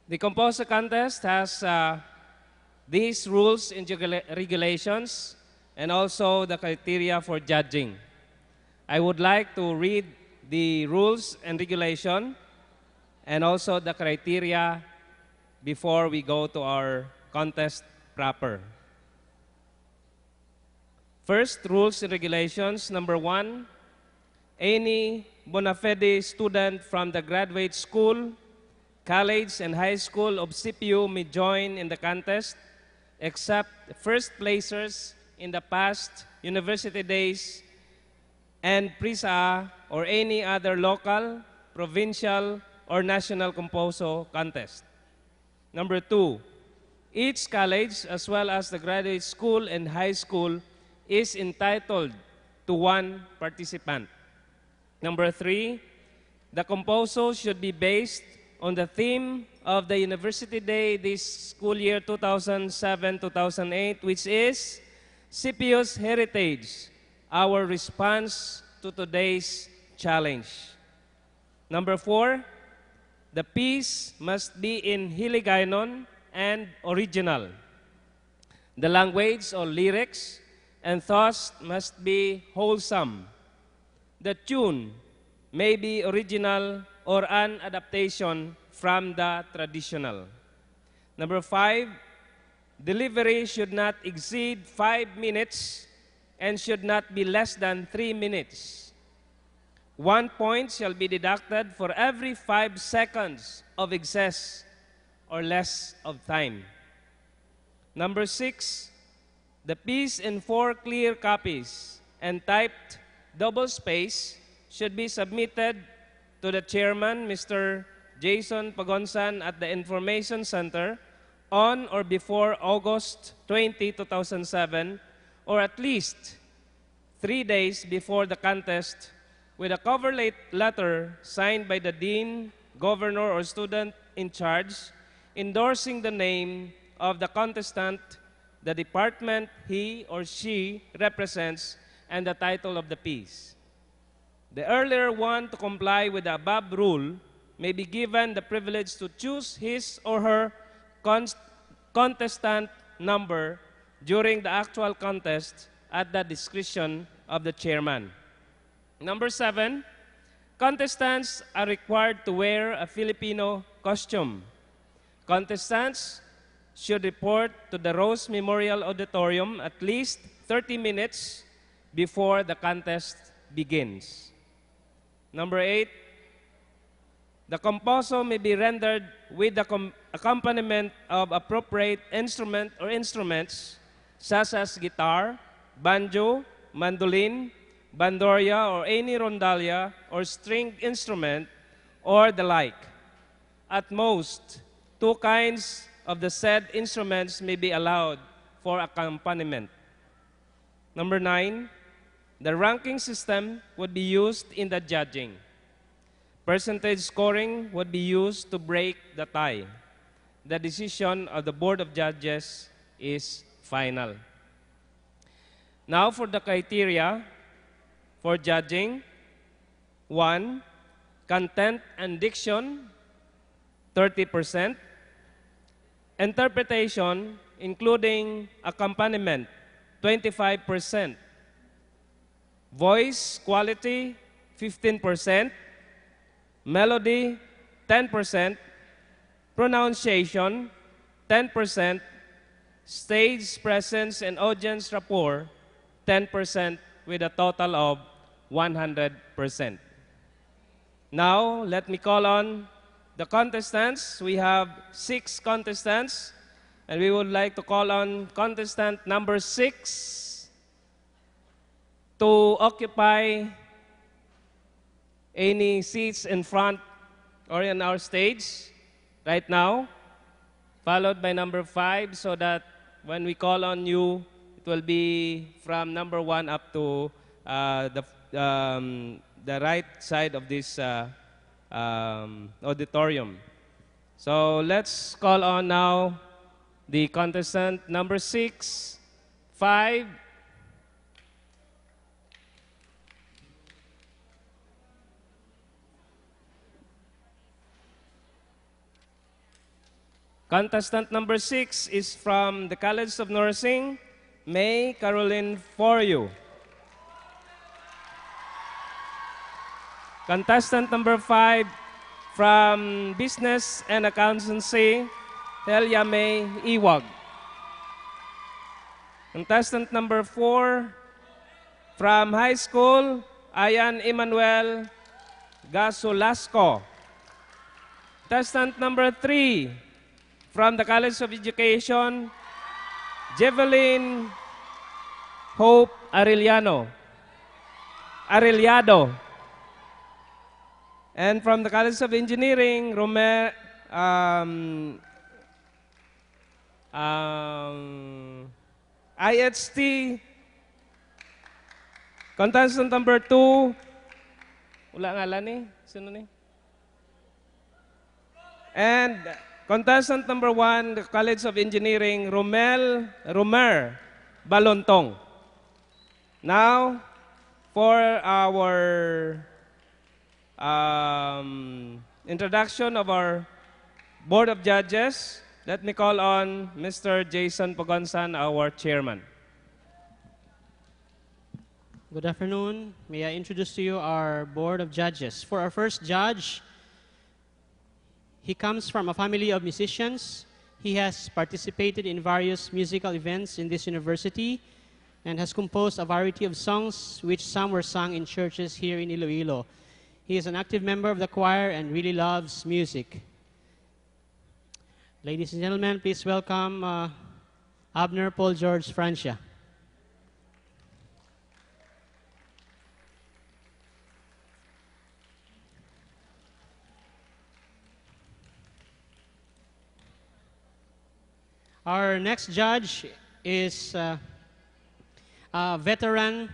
The composer contest has these rules and regulations and also the criteria for judging. I would like to read the rules and regulation and also the criteria before we go to our contest proper. First, rules and regulations. Number 1, any bona fide student from the graduate school, college, and high school of CPU may join in the contest except first placers in the past university days and PRISA or any other local, provincial, or national composo contest. Number 2, each college as well as the graduate school and high school is entitled to 1 participant. Number 3, the composo should be based on the theme of the University Day this school year 2007-2008, which is CPU's Heritage, our response to today's challenge. Number 4, the piece must be in Hiligaynon and original. The language or lyrics and thoughts must be wholesome. The tune may be original or an adaptation from the traditional. Number 5, delivery should not exceed 5 minutes and should not be less than 3 minutes. 1 point shall be deducted for every 5 seconds of excess or less of time. Number 6, the piece in 4 clear copies and typed double space should be submitted to the chairman, Mr. Jason Pagonsan, at the Information Center on or before August 20, 2007, or at least 3 days before the contest, with a cover letter signed by the dean, governor, or student in charge, endorsing the name of the contestant, the department he or she represents, and the title of the piece. The earlier one to comply with the above rule may be given the privilege to choose his or her contestant number during the actual contest at the discretion of the chairman. Number 7, contestants are required to wear a Filipino costume. Contestants should report to the Rose Memorial Auditorium at least 30 minutes before the contest begins. Number 8, the composo may be rendered with the accompaniment of appropriate instrument or instruments such as guitar, banjo, mandolin, bandoria, or any rondalia or stringed instrument or the like. At most, 2 kinds of the said instruments may be allowed for accompaniment. Number 9, the ranking system would be used in the judging. Percentage scoring would be used to break the tie. The decision of the Board of Judges is final. Now for the criteria for judging. 1, content and diction, 30%. Interpretation, including accompaniment, 25%. Voice quality, 15%. Melody, 10%. Pronunciation, 10%. Stage presence and audience rapport, 10%, with a total of 100%. Now, let me call on the contestants. We have 6 contestants, and we would like to call on contestant number 6 to occupy any seats in front or in our stage right now, followed by number 5, so that when we call on you, it will be from number 1 up to the right side of this auditorium. So let's call on now the contestant number 6, 5, Contestant number 6 is from the College of Nursing, May Caroline Foryu. Contestant number 5 from Business and Accountancy, Helia May Iwag. Contestant number 4 from High School, Ayan Emmanuel Gasolasco. Contestant number 3 from the College of Education, Jeveline Hope Arellado. And from the College of Engineering, IHT, contestant number 2, wala ngalan ni, sino ni? And contestant number 1, the College of Engineering, Romer Balontong. Now, for our introduction of our Board of Judges, let me call on Mr. Jason Pogonsan, our chairman. Good afternoon. May I introduce to you our Board of Judges. For our first judge, he comes from a family of musicians. He has participated in various musical events in this university and has composed a variety of songs which some were sung in churches here in Iloilo. He is an active member of the choir and really loves music. Ladies and gentlemen, please welcome Abner Paul George Francia. Our next judge is a veteran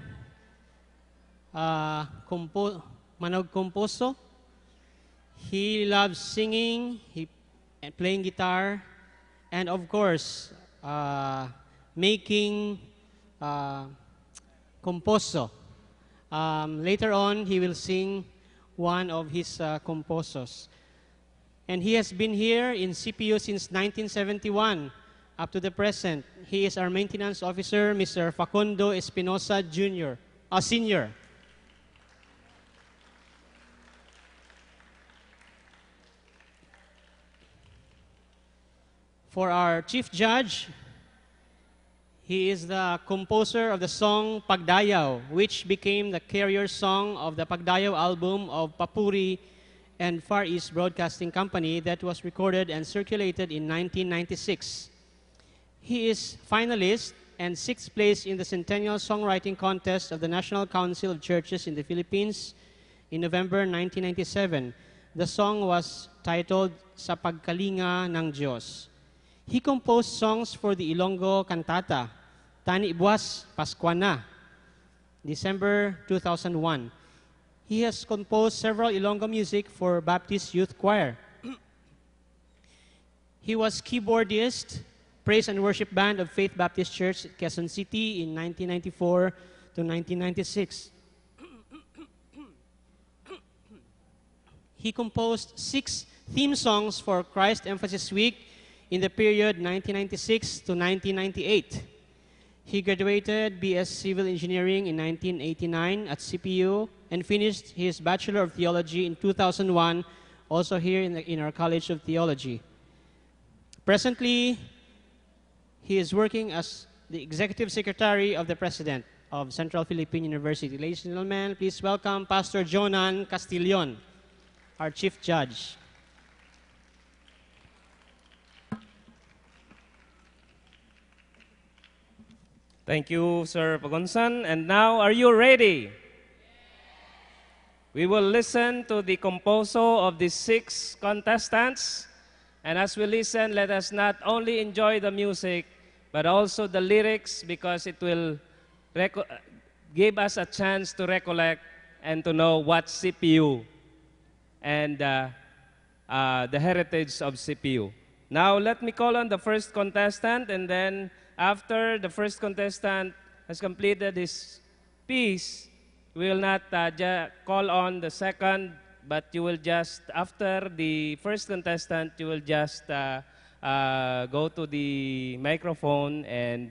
Manog Composo. He loves singing, and playing guitar, and of course, making composo. Later on, he will sing one of his composos. And he has been here in CPU since 1971 up to the present. He is our maintenance officer, Mr. Facundo Espinosa Jr., Senior. For our chief judge, he is the composer of the song Pagdayaw, which became the carrier song of the Pagdayaw album of Papuri and Far East Broadcasting Company that was recorded and circulated in 1996. He is finalist and 6th place in the Centennial Songwriting Contest of the National Council of Churches in the Philippines in November 1997. The song was titled Sa Pagkalinga ng Diyos. He composed songs for the Ilonggo Cantata, Tani Buwas Pascuana, December 2001. He has composed several Ilonggo music for Baptist Youth Choir. He was keyboardist, praise and worship band of Faith Baptist Church, Quezon City in 1994 to 1996. He composed 6 theme songs for Christ Emphasis Week in the period 1996 to 1998. He graduated BS Civil Engineering in 1989 at CPU and finished his Bachelor of Theology in 2001, also here in our College of Theology. Presently, he is working as the Executive Secretary of the President of Central Philippine University. Ladies and gentlemen, please welcome Pastor Jonan Castillon, our Chief Judge. Thank you, Sir Pogonsan. And now, are you ready? We will listen to the composo of the 6 contestants. And as we listen, let us not only enjoy the music, but also the lyrics, because it will give us a chance to recollect and to know what CPU and the heritage of CPU. Now, let me call on the first contestant, and then after the first contestant has completed his piece, we will not call on the second, but you will just, after the first contestant, you will just go to the microphone and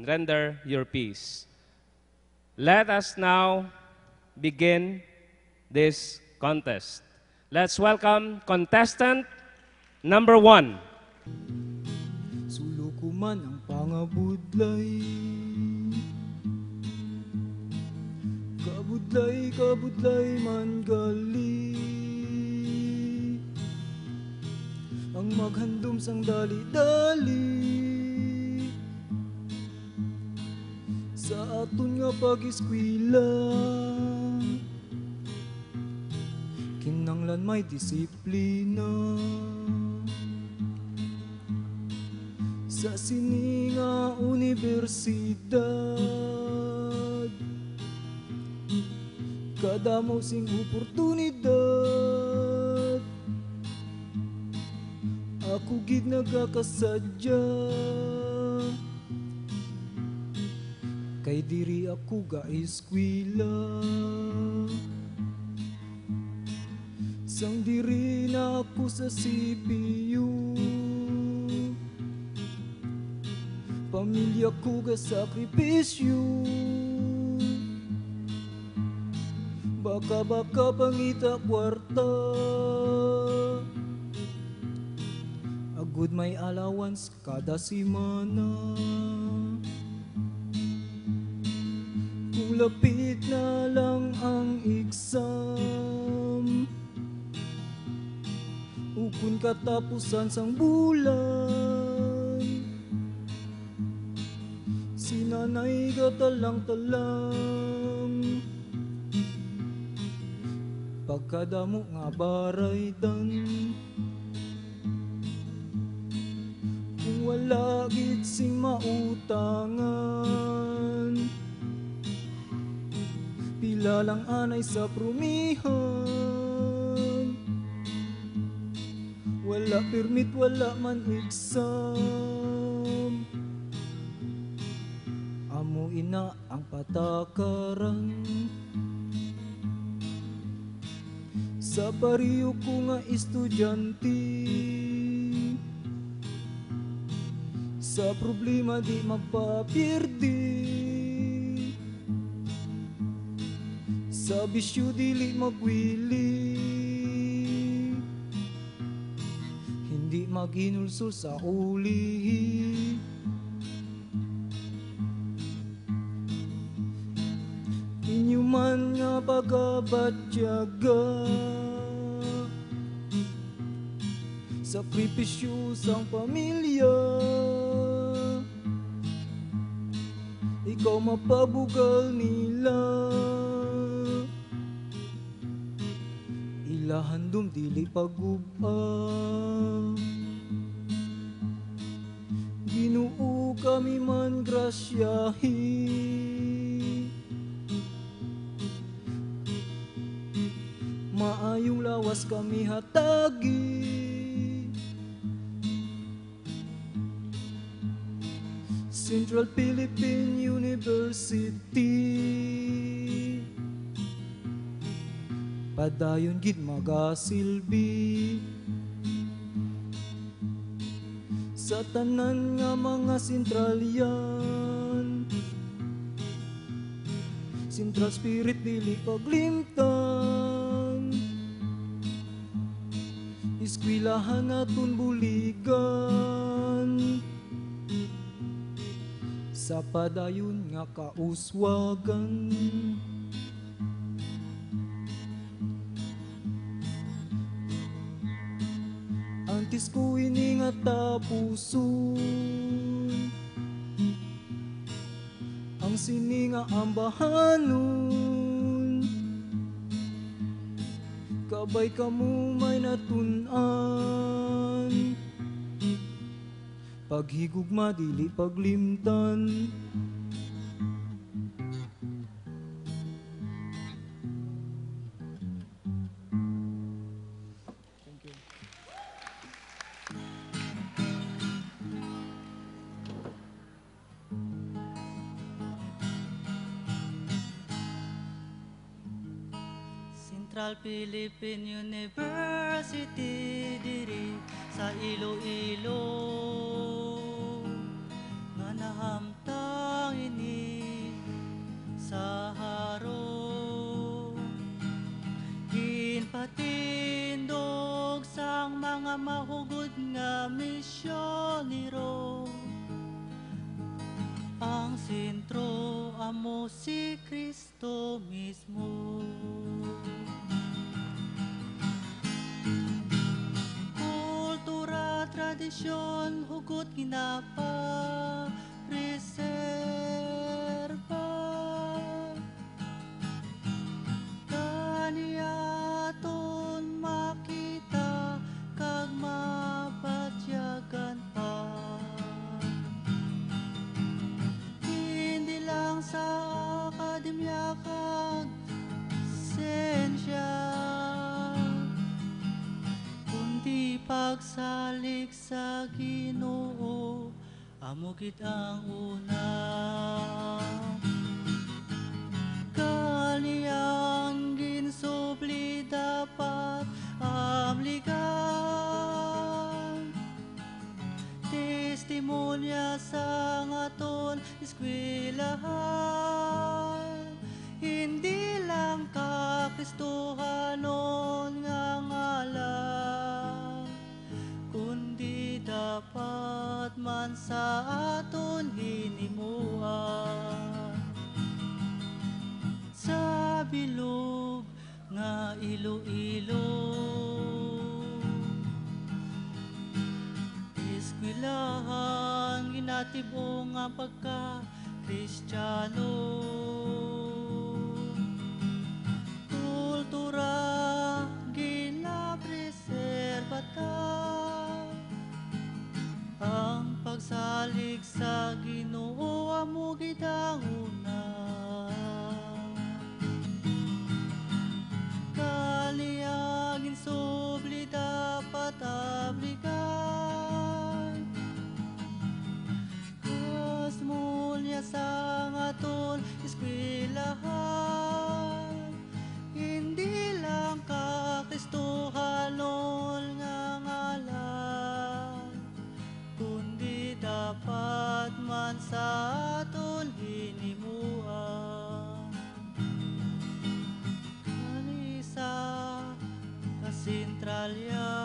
render your piece. Let us now begin this contest. Let's welcome contestant number 1. Sulo ko man ang pangabudlay, kabudlay, kabudlay man gali, ang maghandom sang dali-dali sa aton nga pag-eskwela. Kinanglan may disiplina sa sininga universidad, kadamo sing oportunidad, ako gid nagakasadya, kay diri ako ga-eskwela. Sang diri na ako sa CPU, pamilya ko ga sakripisyo, baka pangita kwarta, agud may allowance kada semana. Kung lapit na lang ang exam, ukon katapusan sang bulan, sinanay gatalang-talang, pagkadamo nga baraydan. Kung wala gid sing mautangan, pila lang anay sa prumihan, wala permit, wala man exam, amo ina ang patakaran. Sa pariyo ko nga estudyante, sa problema di magpapirdi, sa bisyo dili magwili, hindi maginulsol sa uli. Inyo man nga pagabatyaga, sakripisyo sang pamilya, ikaw mapabugal nila, ilahandom dili paguba. Ginoo kami man grasyahi, maayong lawas kami hatagi, Central Philippine University, padayon gid magasilbi sa tanan nga mga sentralyan. Central spirit dili paglimtan, iskwilahan aton buligan, sa padayon nga kauswagan. Antis ko ini nga tapuson, ang sini nga ambahanon, kabay kamo may natunan, paghigugma dili paglimtan. Central Philippine University diri sa Iloilo nga nahamtang ini sa haro ginpatindog sang mga mahugod nga misyonero ang sentro amo si Kristo mismo. Kultura, tradisyon, hugot ginapa, reserva. Kaniaton makita kag mapatyagan pa. Hindi lang sa akademya kag sensya, kundi pagsalig sa Ginoo amo gid ang una. Kaniyang ginsubli dapat amligan, testimonya sa aton eskwelahan. Hindi lang ka Kristohanon nga ngalan, kundi dapat man sa aton hinimuan. Sa bilog nga Iloilo, eskwelahan ginatibong nga pagka-Kristiyano. Kultura ginapreserbata, ang pagsalig sa Ginoo amo gid ang una. Kaliyagin subli dapat abligan, kasmulya sa aton eskwelahan. Hindi lang ka Kristohanon nga ngalan, kundi dapat man sa aton hinimuan. Kanisa kasentralya,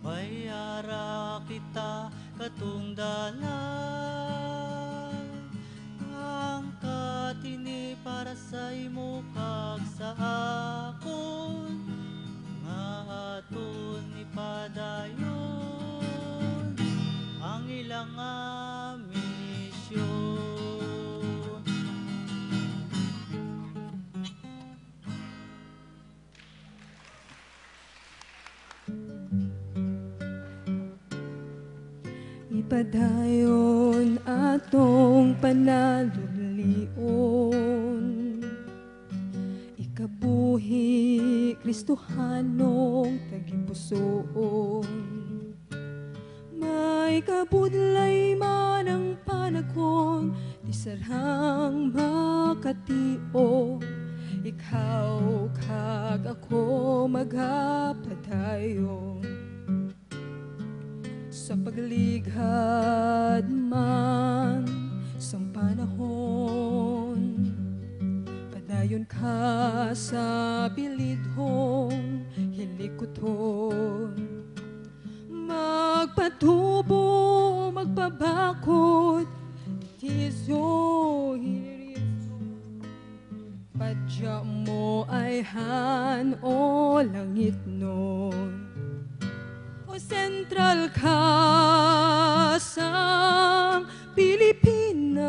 bayara kita katungdalan, ang katini para sa imo kag sa akon nga aton ipadayon ang ilang nga misyon. Ipadayon atong panalilion, ikabuhi Kristohanong tagipusoon. May kabudlay man ang panagkon, di sarang makatio. Ikaw kag ako magapadayon. Sa paglighad man sa panahon, padayon ka sa pilidhong hilikuton. Magpatubo, magpabakot, tiso, hiriso. Padya mo ay han o langit nun. O sentral ka sa Pilipinas,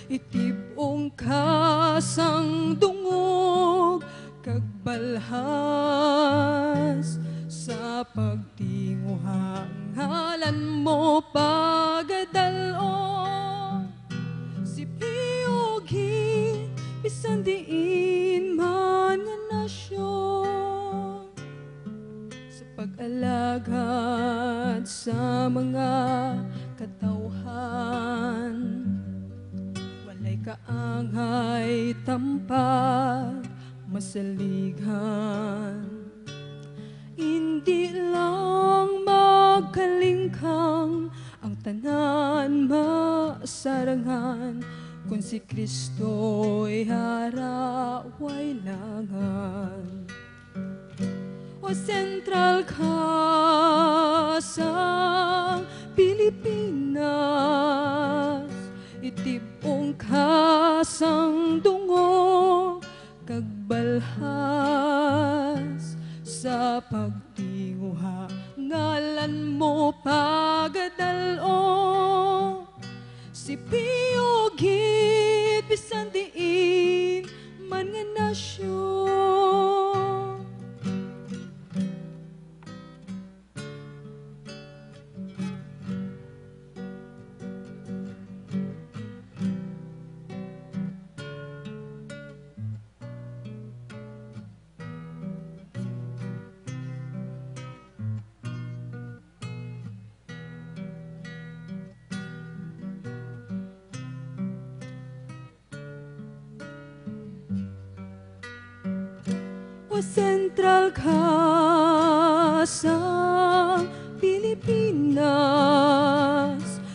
itibong ka sang dungog kag balhas. Sa pagtinguhang ngalan mo pagadalon, si Piyogin bisan diin man nga nasyon. Pag-alagad sa mga katawhan, walay kaangay tampag masaligan. tanan masarangan, kung si Kristo'y haraway langan. O sentral ka sa Pilipinas, itibong kasang dungog kagbalhas sa pagtinguha ngalan mo pagadalong. Si Pio gid bisan diin man nga nasyon. Sentral ka sa Pilipinas,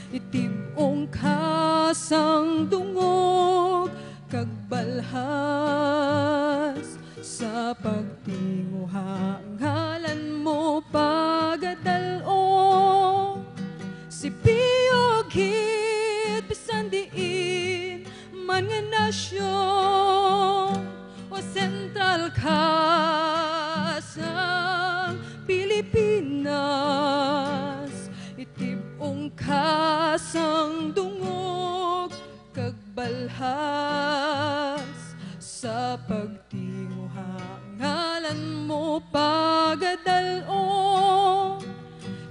itibong kasang dungog kagbalhas sa pagtinguha ngalan mo pagadalong. Si Pio gid bisan diin man nga nasyon. O sentral ka sa Pilipinas, itibong kasang dungog kagbalhas sa pagtinguha ngalan mo pagadalong.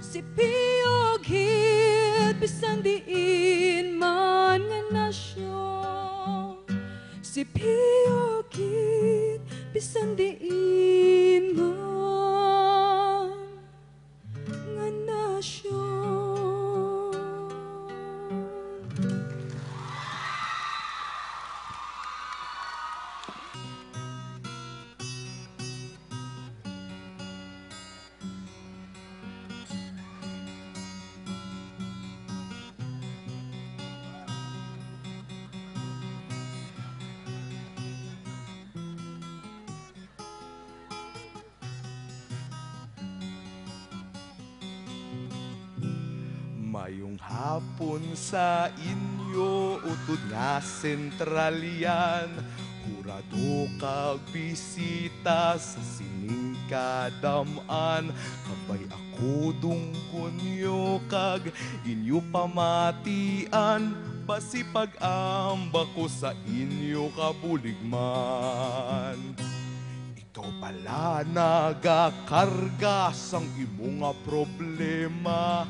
Si Pio gid bisan diin man nga nasyon. Si Pio gid bisan diin man nga nasyon. Mayong hapon sa inyo, utod nga sentralyan. Hurado kag bisita sa sining kadaman. Kabay ako dunggonyo kag inyo pamatian. Basi pag-amba ko sa inyo kabuligman. Ikaw pala nagakarga sang imo nga problema.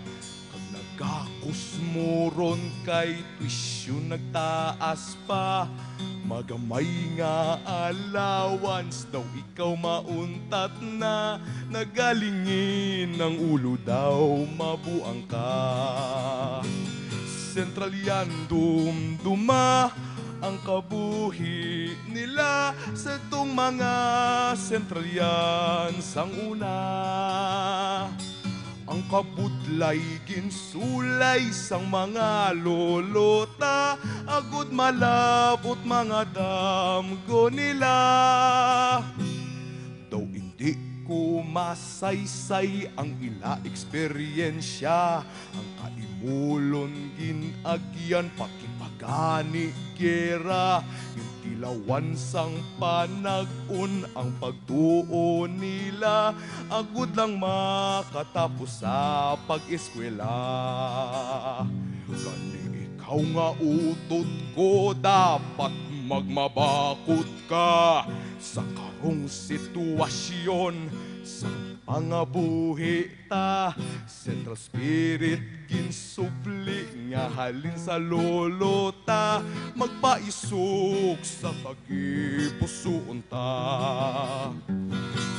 Kakusmuron kay tuisyon nagtaas pa. Magamay nga allowance daw ikaw mauntat na. Nagalingin ng ulo daw mabuang ka. Sentral yan dumduma ang kabuhi nila sa tong mga sentral yan sang una. Ang kabudlay ginsulay sang mga lolota, agud malabot mga damgo nila. Daw hindi ko masaysay ang ila eksperyensya, ang kaimulon ginagyan pakipagani gera. Ilawan sang panag-un ang pagtuon nila, agud lang makatapos sa pag-eskwela. Kani ikaw nga utot ko, dapat magmabakot ka sa karong sitwasyon sa pangabuhi ta. Central Spirit ginsubli nga halin sa lolota, magpaisok sa pagipusoon ta.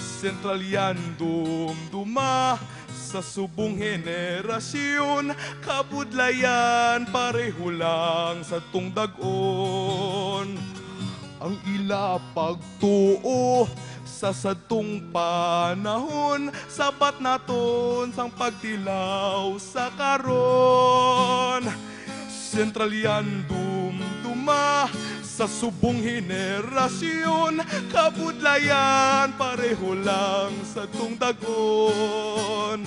Central yan dumduma sa subong henerasyon, kabudlayan pareho lang sa tungdagon. Ang ila pagtuo sa sadtong panahon, sabat naton sang pagtilaw sa karon. Sentral yan dumduma sa subong henerasyon, kabudlayan pareho lang sa tung dagon.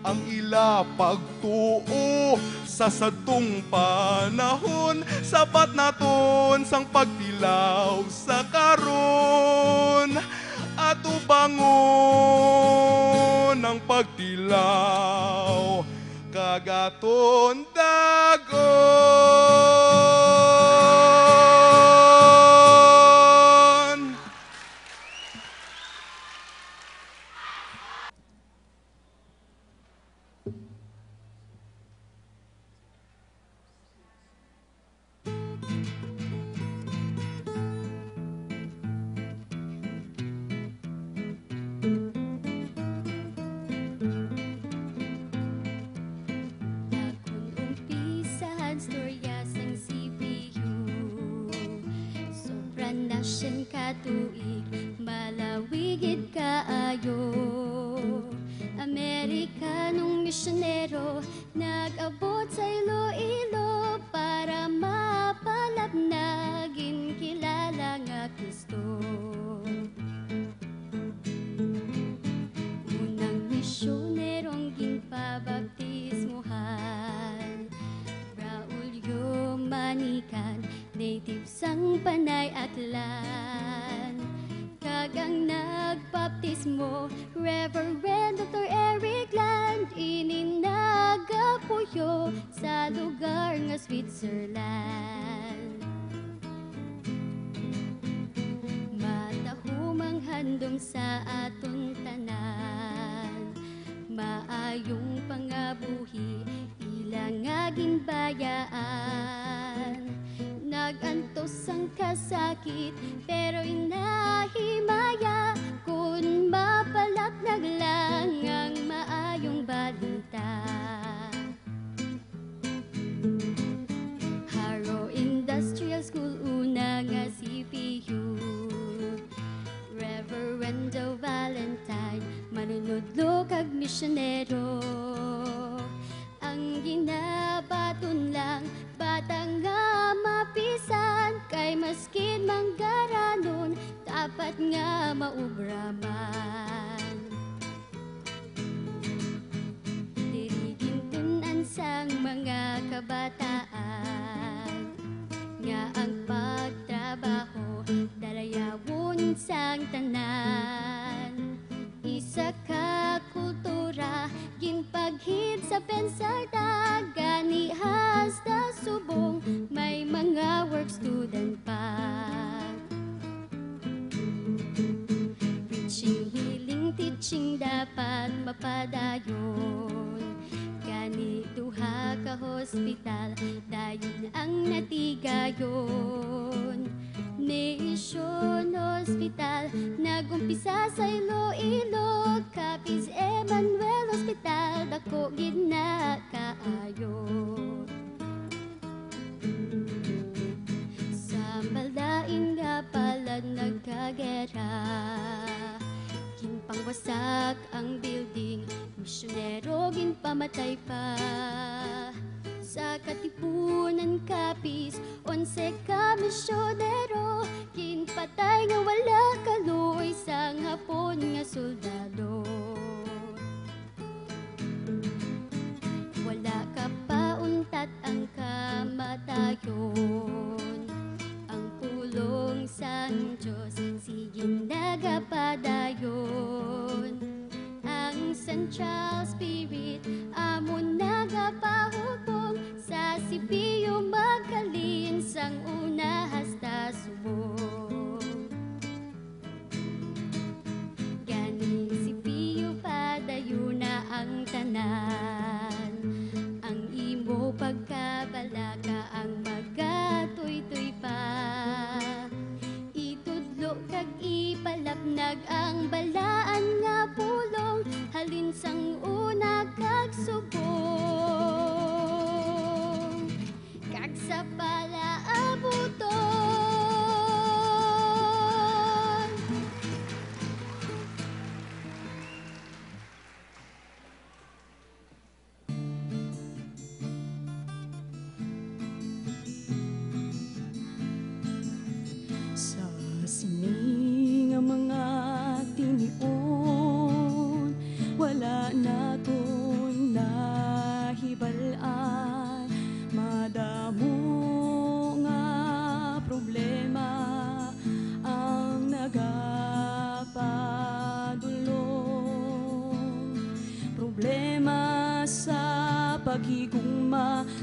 Ang ila pagtuo sa sadtong panahon, sabat naton sang pagtilaw sa karon. At ubangon ang pagtilaw kagaton dagon. Akong umpisahan storya sang CPU, sobrang nasyan katuig, malawigid kaayo. Amerikanong misyonero nag-abot sa Iloilo para mapalapnagin kilala nga Kristo. Unang misyonerong ginpabaptismuhan, Braulio Manikan, native sang Panay Aklan. Kagang nagbaptismo, Reverend Dr. Eric Land, ininagapuyo sa lugar nga Switzerland. Matahumang handom sa aton tanan, maayong pangabuhi, ilang nga ginbayaan. Nagantos ang kasakit, pero inahimaya kung mapalapnag lang ang maayong balita. Haro Industrial School, una nga CPU, Reverendo Valentine, manunodlo kag misyonero. Ang ginabaton lang, batang nga mapisan, kay maskin manggaranon, dapat nga maubraman. Dirigin tunan sang mga kabataan, nga ang pagtrabaho, dalayawon sang tanan. Isa ka kultura, ginpaghid sa pensarda, ganihas na subong, may mga work student pa. Preaching, healing, teaching, dapat mapadayon. Gani duha ka hospital, dayon ang natigayon. Mission Hospital, nagumpisa sa Iloilo, Capiz Emmanuel Hospital, dako gid na kaayo. Sa baldain nga pala nagkagera, ginpangwasak ang building, misyonero ginpamatay pa. Sa Katipunan, Capiz, 11 ka misyonero, ginpatay nga wala kaluoy sang Hapon nga soldado. Wala ka pa untat ang kamatayon, ang pulong sang Diyos sige nagapadayon. Ang Central Spirit amon nagapahubog, sa CPU magkalin sang una hasta subong. Ganing CPU padayo na ang tanan, ang imo pagkabalaka ang magatoy-toy pa. Itudlo kag ipalapnag ang balaan nga pulong, halin sang una kag subong, kag sa palaabuton.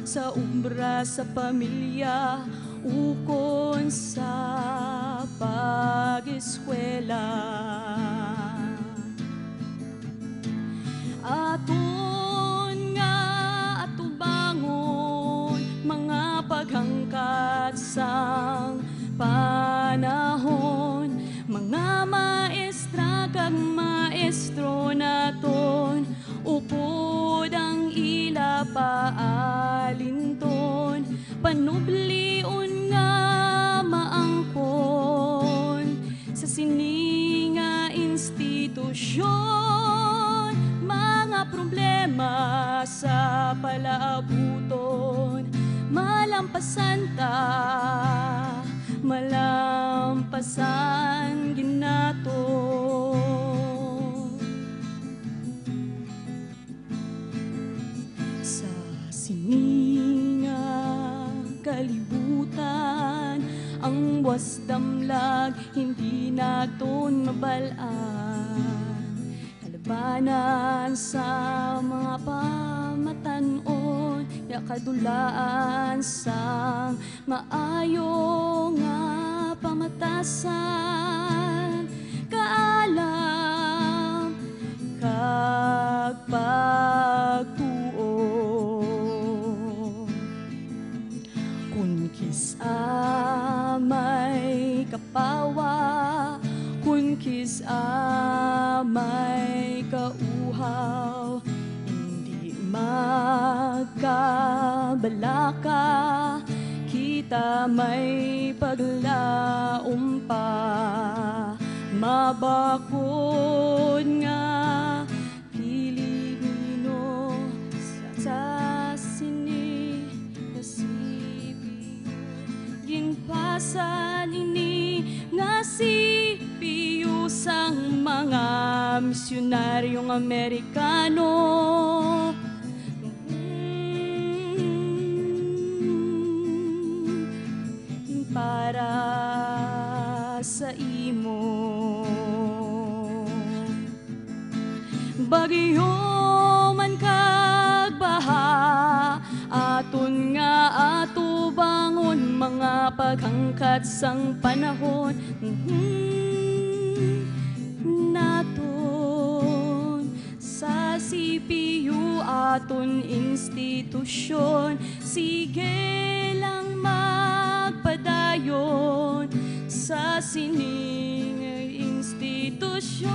sa umbra sa pamilya, ukon sa pag-eskwela. Aton nga atubangon mga paghangkat sang panahon, mga maestra kag maestro naton, upod ang ila paalinton, panublion nga maangkon sa sininga institusyon, mga problema sa palaabuton, malampasan ta, malampasan ginaton. Sa sininga kalibutan, ang buwas damlag hindi naton mabalaan, kalabanan sa mga pamatanon, kadulaan sang maayo nga pamatasan, kaalam kag pagtuo. Kun kis-amay kapawa, kun kis-amay kauhaw, hindi magkabalaka, kita may paglaom pa, mabakod nga Pilipino sa sini nasipi, ginpasan ini nasipi sang mga misyonaryong Amerikano. Para sa imo, bagyo man kag baha, aton nga ato bangon mga paghangkat sang panahon naton sa CPU aton institusyon. Sige lang magpadayon sa sining institusyon,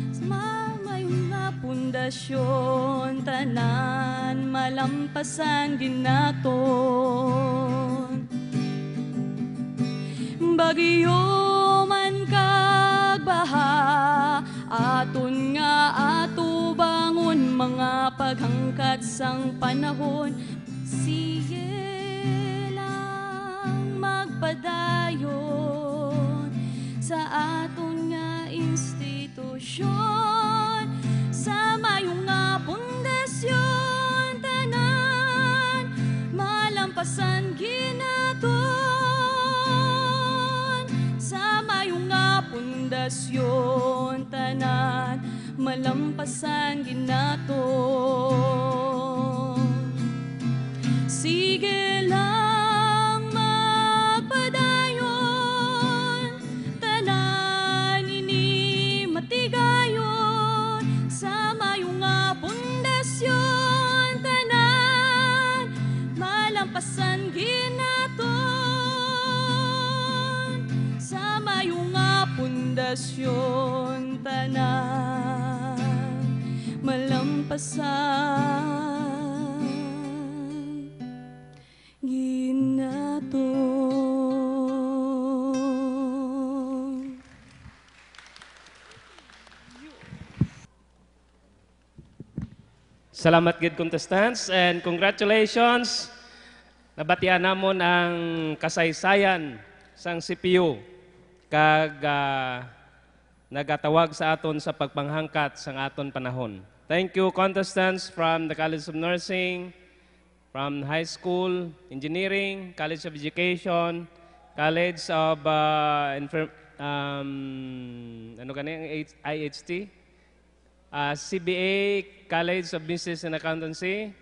sa mamayong nga pundasyon, tanan malampasan ginaton. Bagyo man kag baha, aton nga ato bangon mga paghangkat sang panahon. Sige lang magpadayon sa aton nga institusyon, sa mayong nga pundasyon, tanan malampasan ginaton, sa mayong nga pundasyon, tanan malampasan ginaton. Sige lang magpadayon, tanan ini matigayon, sa mayong nga pundasyon, tanan malampasan ginaton, sa mayong nga pundasyon, tanan malampasan ginaton. Salamat gid contestants and congratulations. Nabatian namon ang kasaysayan sang CPU kag nagatawag sa aton sa pagpanghangkat sang aton panahon. Thank you contestants from the College of Nursing, from high school, engineering, College of Education, College of IHT, CBA, College of Business and Accountancy,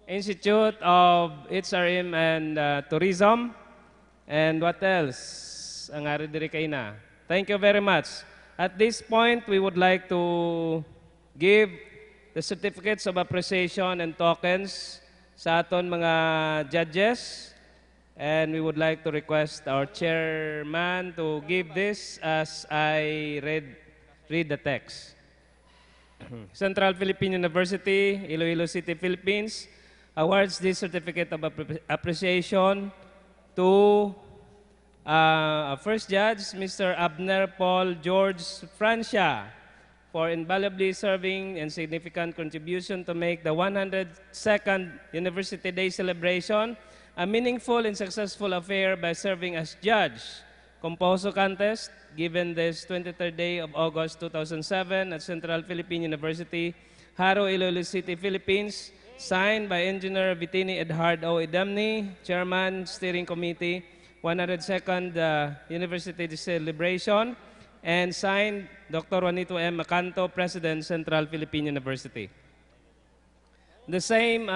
Institute of HRM and Tourism. And what else? Ang ari diri kay na. Thank you very much. At this point, we would like to give the certificates of appreciation and tokens sa aton mga judges. And we would like to request our chairman to give this as I read the text. Central Philippine University, Iloilo City, Philippines, awards this certificate of appreciation to first judge, Mr. Abner Paul George Francia, for invaluably serving and significant contribution to make the 102nd University Day celebration a meaningful and successful affair by serving as judge. Composo contest given this 23rd day of August 2007 at Central Philippine University, Haro, Iloilo City, Philippines, signed by Engineer Vitini Edhard O. Idamni, Chairman, Steering Committee, 102nd University Celebration, and signed Dr. Juanito M. Macanto, President, Central Philippine University. The same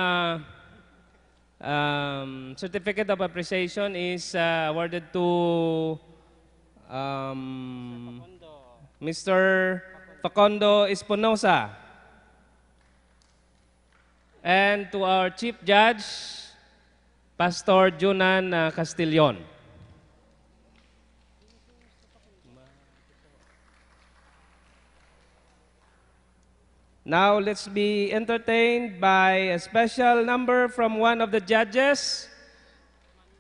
certificate of appreciation is awarded to Mr. Facundo Espinosa, and to our Chief Judge, Pastor Junan Castillon. Now let's be entertained by a special number from one of the judges.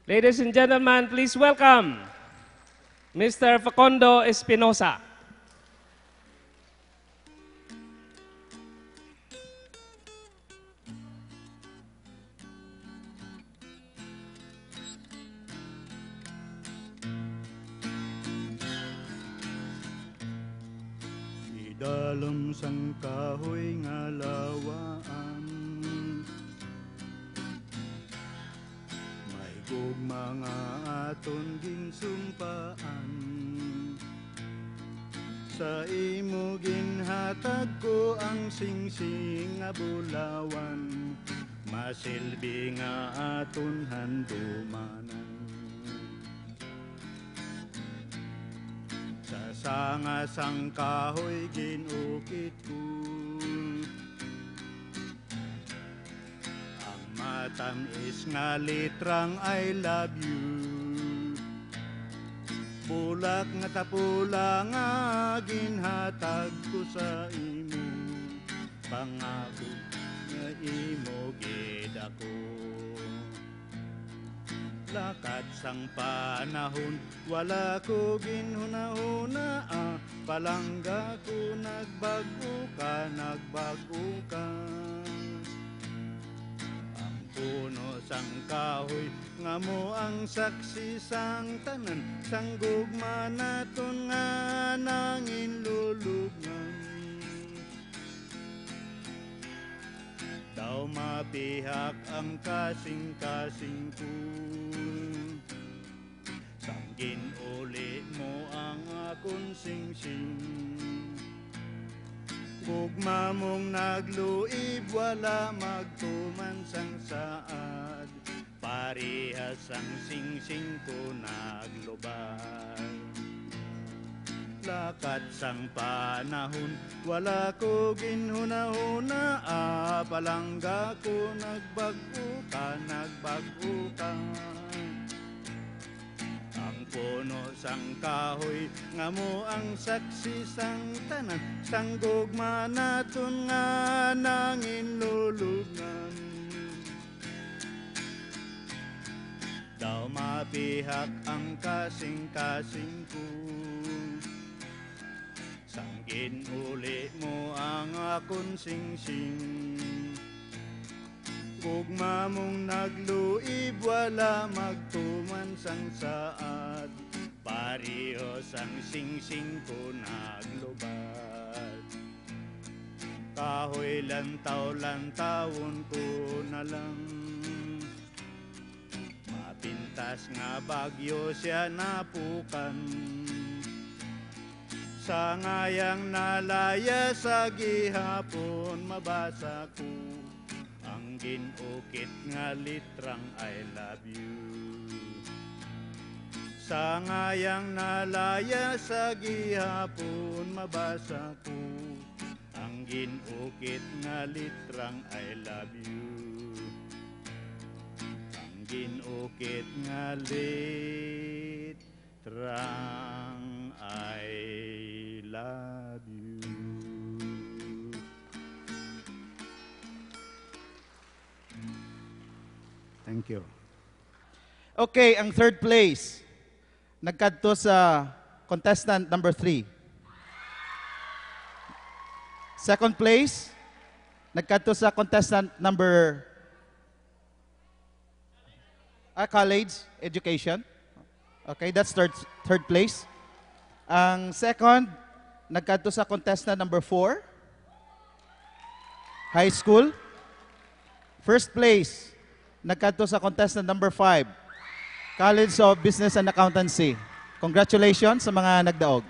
Ladies and gentlemen, please welcome Mr. Facundo Espinosa. Dalam sang kahoy nga lawaan, may gugma nga aton ginsumpaan. Sa imo ginhatag ko ang singsing nga bulawan, masilbi nga aton handumanan. Sanga sang kahoy ginukit ko, ang matamis nga litrang I love you. Bulak nga tapula nga ginhatag ko sa imo, pangako nga imo gid ako. Lakad sang panahon, wala ko ginhuna-huna, palangga ko nagbago ka. Ang puno sang kahoy, nga mo ang saksi sang tanan, sang gugma naton nga nangin lulubngan. Daw mapihak ang kasing-kasing ko, sanggin uli mo ang akong singsing. Gugma mong nagluib, wala magtuman sang saad, parehas ang singsing ko naglubad. Lakad sang panahon, wala ko ginhuna-huna, palangga ko nagbago ka. Ang puno sang kahoy, nga mo ang saksi sang tanan, sang gugma naton nga nangin lulubngan. Daw mapihak ang kasing-kasing ko, sanggin uli mo ang akong singsing. Gugma mong nagluib, wala magtuman sang saad, parehas ang singsing ko naglubad. Kahoy lantaw-lantawon ko na lang, mapintas nga bagyo siya napukan. Sa ngayang nalaya sa gihapon, mabasa ko ang ginukit nga litrang I love you. Sa ngayang nalaya sa gihapon mabasa ko ang ginukit nga litrang I love you. Ang ginukit nga litrang I love you. Thank you. Okay, ang third place. Nagkadto sa contestant number 3. Second place, nagkadto sa contestant number college education. Okay, that's third place. Ang second, nagkadto sa contestant number 4, high school. First place, nagkadto sa contestant number 5, College of Business and Accountancy. Congratulations sa mga nagdaog.